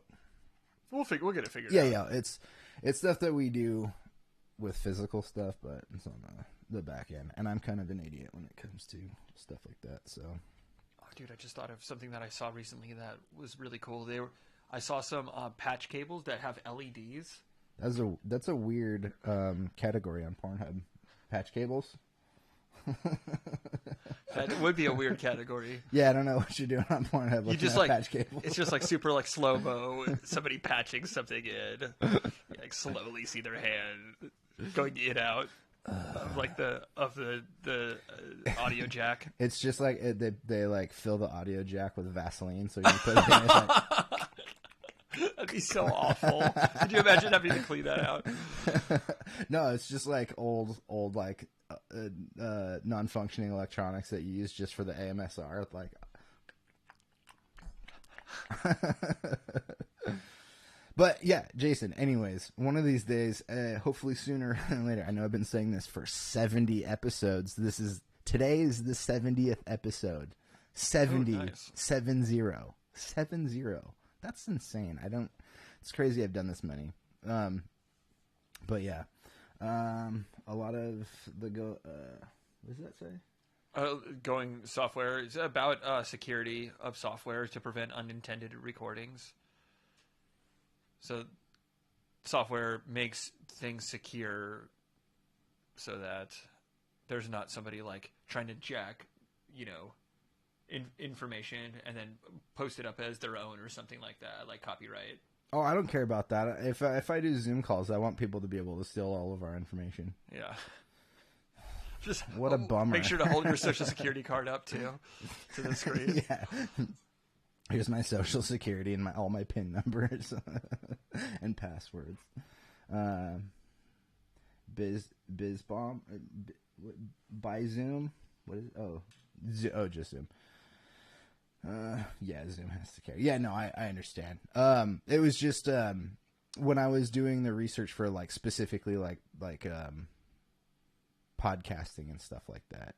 We'll get it figured out. Yeah, it's stuff that we do with physical stuff, but it's on the back end, and I'm kind of an idiot when it comes to stuff like that. So, oh, dude, I just thought of something that I saw recently that was really cool. I saw some patch cables that have LEDs. That's a weird category on Pornhub. Patch cables. That would be a weird category. Yeah, I don't know what you're doing on Pornhub. You just like patch cables. It's just like super like slow mo. Somebody patching something in. You, like slowly see their hand going in and out of like the audio jack. It's just like they like fill the audio jack with Vaseline, so you put it in. It's like... That'd be so awful. Could you imagine having to clean that out? No, it's just like old like non-functioning electronics that you use just for the AMSR. Like, but yeah, Jason. Anyways, one of these days, hopefully sooner than later. I know I've been saying this for 70 episodes. Today is the 70th episode. 70, oh, nice. 70. That's insane. It's crazy I've done this many. But yeah, a lot of what does that say? Going software is about security of software to prevent unintended recordings. So software makes things secure so that there's not somebody like trying to jack, information and then post it up as their own or something like that, like copyright. Oh, I don't care about that. If I do Zoom calls, I want people to be able to steal all of our information. Yeah. Just what a bummer. Make sure to hold your social security card up too to the screen. Yeah. Here's my social security and all my PIN numbers and passwords. BizBomb by Zoom. What is it? Oh, just Zoom. Yeah, Zoom has to carry. Yeah, no, I understand. It was just when I was doing the research for like specifically like podcasting and stuff like that.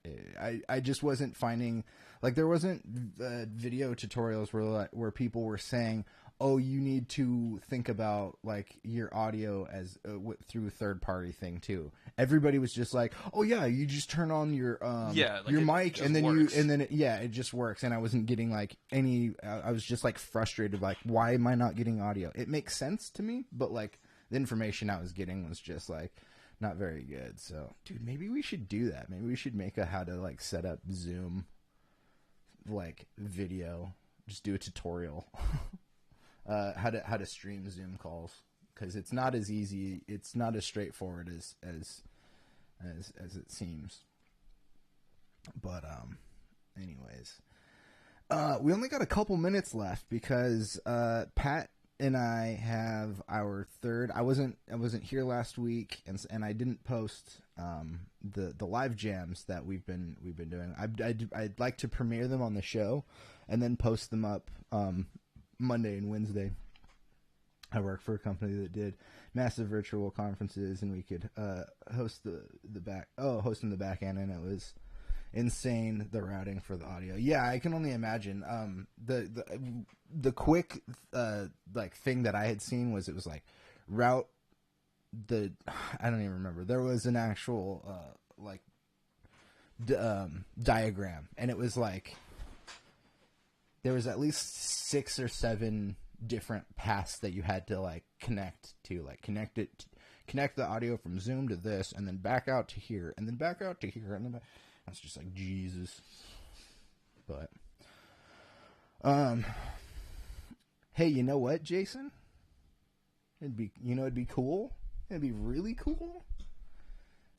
I just wasn't finding like there wasn't video tutorials where people were saying, oh, you need to think about like your audio as through third party thing too. Everybody was just like, oh yeah, you just turn on your your mic and then works. It just works. And I wasn't getting like any. I was just like frustrated, like why am I not getting audio? It makes sense to me, but like the information I was getting was just like not very good. So, dude, maybe we should do that. Maybe we should make a how to like set up Zoom like video. Just do a tutorial. How to stream Zoom calls, because it's not as easy. It's not as straightforward as it seems. But anyways, we only got a couple minutes left because Pat and I have our third. I wasn't here last week, and I didn't post the live jams that we've been doing. I'd like to premiere them on the show, and then post them up Monday and Wednesday. I work for a company that did massive virtual conferences, and we could host the back end, and it was insane, the routing for the audio. Yeah, I can only imagine. The quick like thing that I had seen was it was like route the I don't even remember. There was an actual like diagram, and it was like there was at least 6 or 7 different paths that you had to like connect to, like connect the audio from Zoom to this, and then back out to here, and then back out to here, and then I was just like, Jesus. But hey, you know what, Jason? It'd be cool. It'd be really cool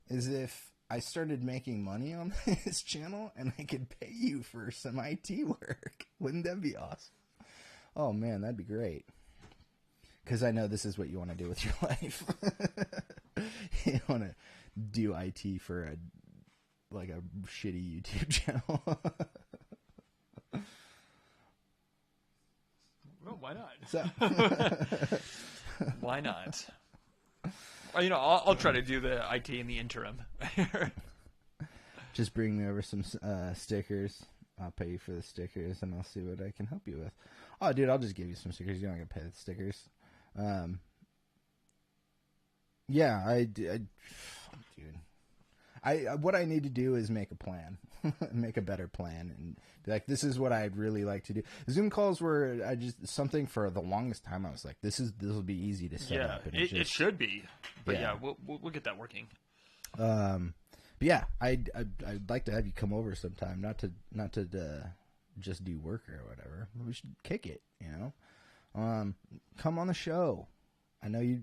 is if I started making money on this channel and I could pay you for some IT work. Wouldn't that be awesome? Oh man, that'd be great. Because I know this is what you want to do with your life. You want to do IT for a shitty YouTube channel. Well, why not? So. Why not? Well, I'll try to do the IT in the interim. Just bring me over some stickers. I'll pay you for the stickers, and I'll see what I can help you with. Oh, dude, I'll just give you some stickers. You don't get to pay the stickers. Yeah, dude. what I need to do is make a plan, make a better plan, and be like, this is what I'd really like to do. Zoom calls were something for the longest time. I was like, this will be easy to set up. And it should be, but we'll get that working. But yeah, I'd like to have you come over sometime, not to just do work or whatever. We should kick it, come on the show. I know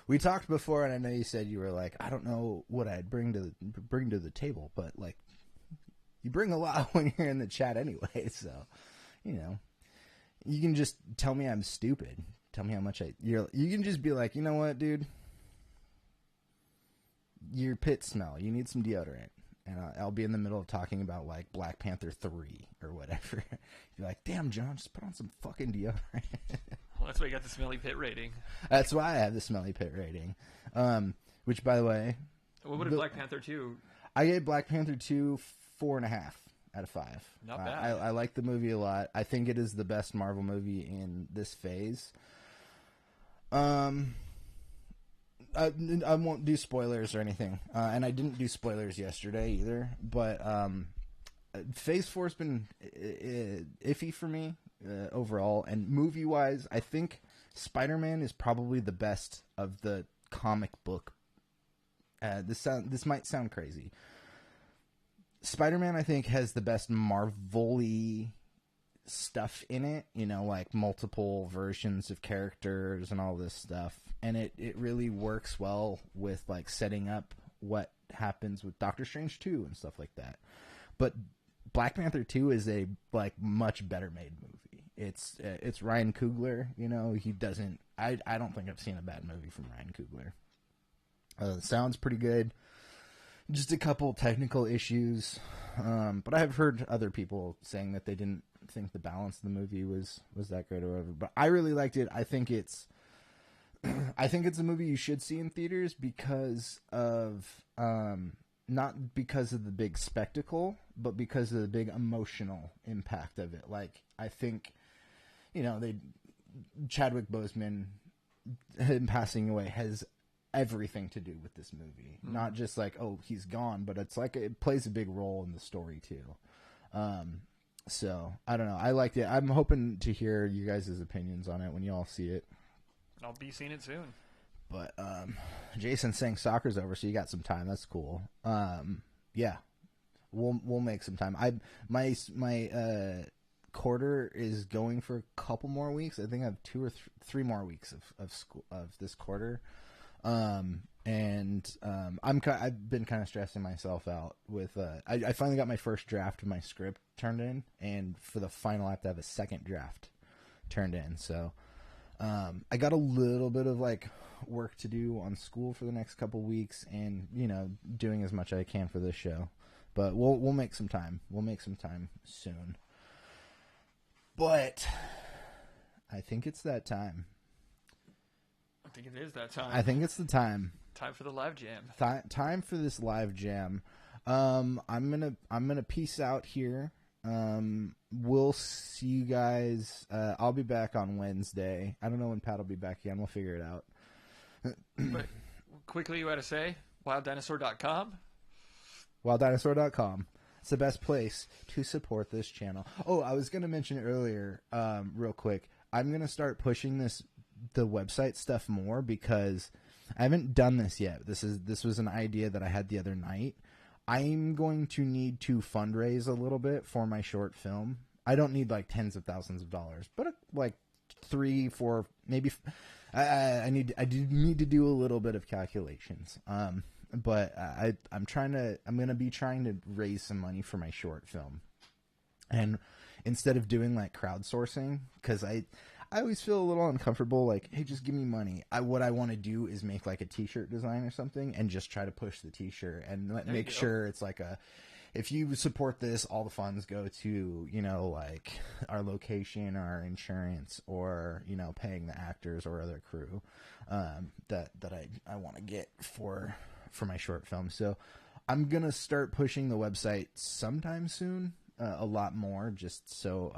we talked before, and I know you said you were like, I don't know what I'd bring to the table, but like, you bring a lot when you're in the chat anyway. So, you can just tell me I'm stupid. Tell me how much you can just be like, you know what, dude, your pits smell. You need some deodorant. And I'll be in the middle of talking about like Black Panther 3 or whatever. You're like, damn, John, just put on some fucking deodorant. Well, that's why you got the smelly pit rating. That's why I have the smelly pit rating. Which, by the way, what did Black Panther 2? I gave Black Panther 2 4.5 out of 5. Not bad. I like the movie a lot. I think it is the best Marvel movie in this phase. I won't do spoilers or anything, and I didn't do spoilers yesterday either. But Phase 4's been iffy for me overall, and movie-wise, I think Spider-Man is probably the best of the comic book. This might sound crazy. Spider-Man, I think, has the best Marvel-y stuff in it, like multiple versions of characters and all this stuff, and it really works well with like setting up what happens with Doctor Strange 2 and stuff like that. But Black Panther 2 is a like much better made movie. It's Ryan Coogler, he doesn't I don't think I've seen a bad movie from Ryan Coogler. Sounds pretty good. Just a couple technical issues, but I have heard other people saying that they didn't think the balance of the movie was that great or whatever. But I really liked it. I think it's a movie you should see in theaters because of not because of the big spectacle, but because of the big emotional impact of it. Like, I think Chadwick Boseman, him passing away, has everything to do with this movie. Not just like, oh, he's gone, but it's like it plays a big role in the story too. So I don't know. I liked it. I'm hoping to hear you guys' opinions on it when you all see it. I'll be seeing it soon. But Jason's saying soccer's over, so you got some time. That's cool. Yeah, we'll make some time. My quarter is going for a couple more weeks. I think I have 2 or 3 more weeks of school of this quarter. I've been kind of stressing myself out with, I finally got my first draft of my script turned in, and for the final I have to have a second draft turned in. So, I got a little bit of like work to do on school for the next couple weeks, and doing as much as I can for this show, but we'll make some time. We'll make some time soon. But I think it's that time. I think it is that time. I think it's the time. Time for the live jam. Time for this live jam. I'm gonna peace out here. We'll see you guys. I'll be back on Wednesday. I don't know when Pat will be back again. We'll figure it out. But quickly, you had to say wilddinosaur.com. wilddinosaur.com. It's the best place to support this channel. Oh, I was gonna mention earlier, real quick. I'm gonna start pushing the website stuff more because I haven't done this yet. This was an idea that I had the other night. I'm going to need to fundraise a little bit for my short film. I don't need like tens of thousands of dollars, but like 3, 4, maybe. I do need to do a little bit of calculations. But I'm going to be trying to raise some money for my short film. And instead of doing like crowdsourcing, because I always feel a little uncomfortable, like, hey, just give me money. What I want to do is make like a t-shirt design or something and just try to push the t-shirt and make sure it's like if you support this, all the funds go to, like our location, our insurance, or, paying the actors or other crew that I want to get for my short film. So I'm going to start pushing the website sometime soon, a lot more, just so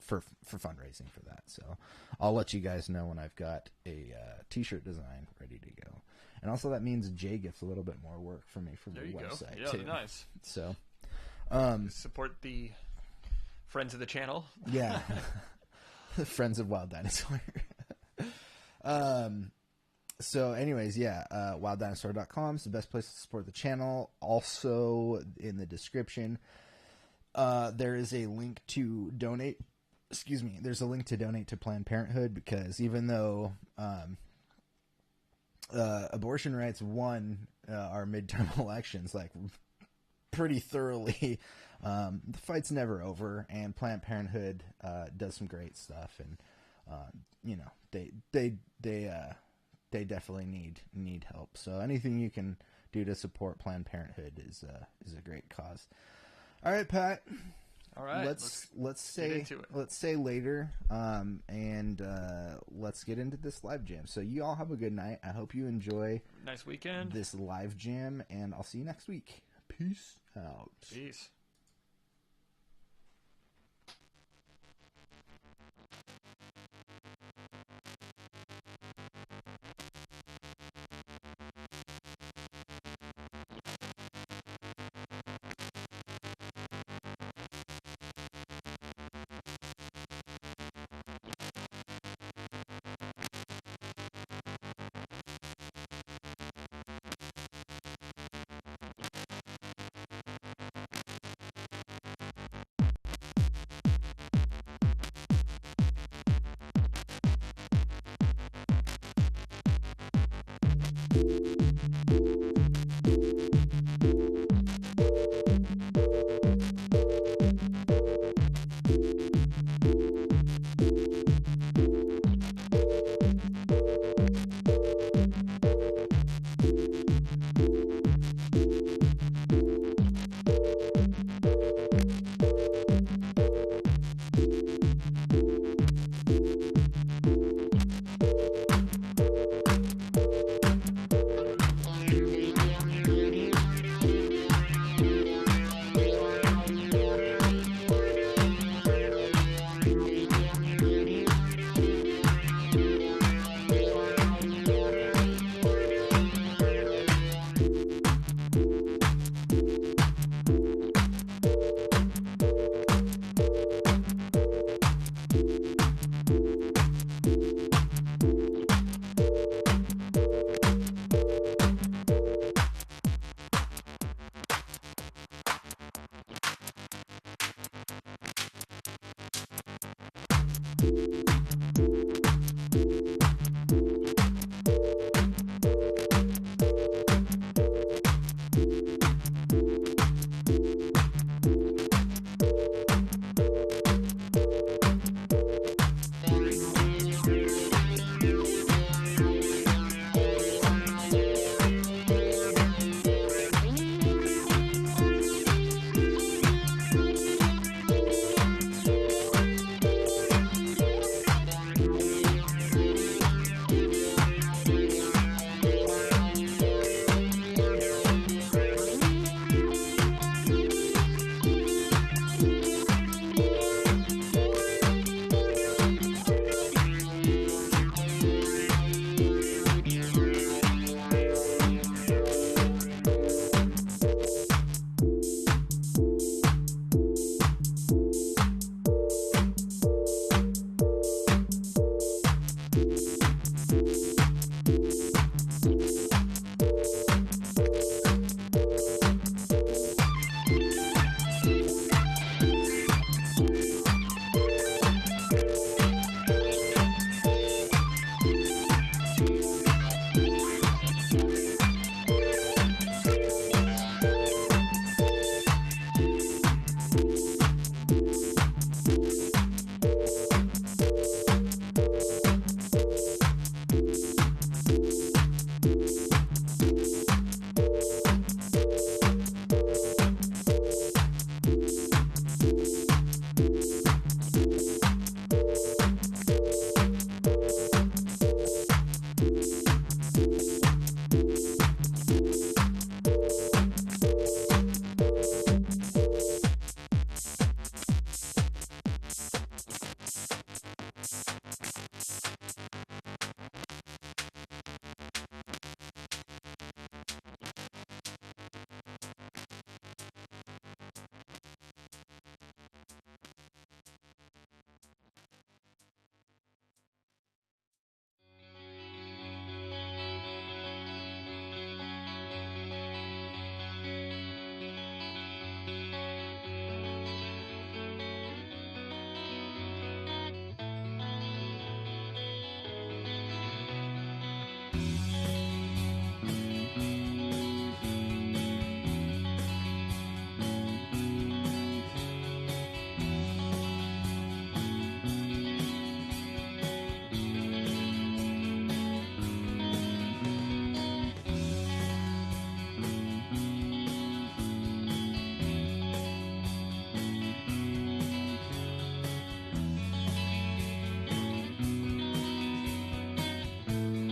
for fundraising for that. So I'll let you guys know when I've got a t-shirt design ready to go. And also that means Jay gets a little bit more work for me for the website go. too. Yeah, nice. So, support the friends of the channel. Yeah. Friends of Wild Dinosaur. So anyways, wilddinosaur.com is the best place to support the channel. Also in the description, there is a link to donate. There's a link to donate to Planned Parenthood, because even though abortion rights won our midterm elections like pretty thoroughly, the fight's never over, and Planned Parenthood does some great stuff, and they definitely need help. So anything you can do to support Planned Parenthood is a great cause. All right, Pat. All right, let's say later, and let's get into this live jam. So you all have a good night. I hope you enjoy nice weekend, this live jam, and I'll see you next week. Peace out. Peace.